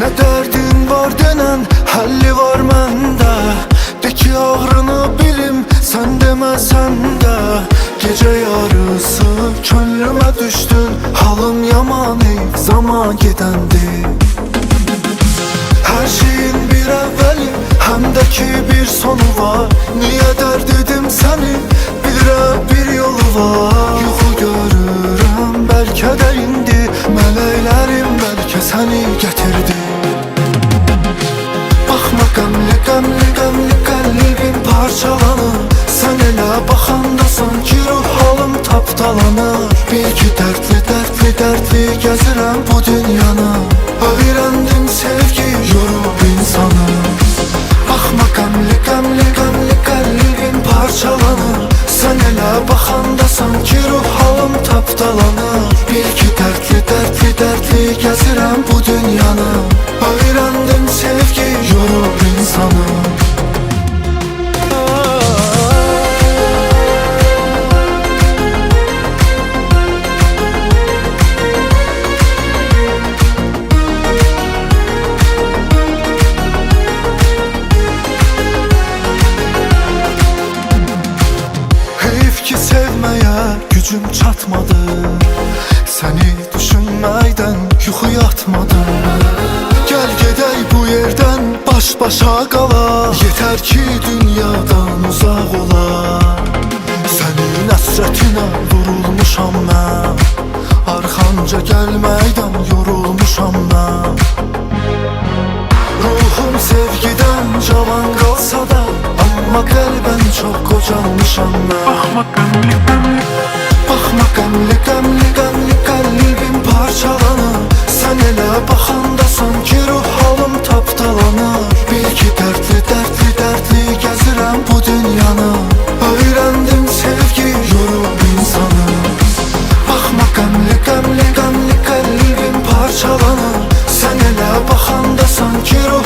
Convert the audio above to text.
Ne derdin var denen həlli var məndə. De ki ağrını bilim sən deməsən də. Gece yarısı könlümə düşdün, halım yaman ey zaman gedəndi. Her şeyin bir evveli hem de ki bir sonu var. Niye dert edim seni bir yolu var. Yuxu görürəm bəlkə də indi, mələklərim bəlkə səni gətirdi. Baxma qəmli qəmli qəmli qəlbim parçalanır. Sən elə baxanda sanki ruh halım tapdalanır. Bil ki dərdli dərdli dərdli gəzirəm bu dünyanı. Öyrəndim sevgi yorub insanı. Baxma qəmli qəmli qəmli qəlbim parçalanır. Sən elə baxanda sanki ruh halım tapdalanır. Bil ki dərdli dərdli dərdli gəzirəm bu dünyanı. Öyrəndim sevgi yorub insanı. Ki sevmeye gücüm çatmadı. Seni düşünməkdən yuxu yatmadım. Gel gedək bu yerdən baş başa qala. Yeter ki dünyadan uzaq ola. Sənin əsrətinə vurulmuşam mən. Arxanca gəlməkdən yorulmuşam mən. Ruhum sevgidən cavan qalsa da, amma qəlbən çox qocalmışam mən. Baxma qəmli qəmli qəmli qəlbim parçalanır. Sən elə baxanda sanki ruh halım tapdalanır. Bil ki dərdli dərdli dərdli gəzirəm bu dünyanı. Öyrəndim sevgi yorub insanı. Baxma qəmli qəmli qəmli qəlbim parçalanır. Sən elə baxanda sanki ruh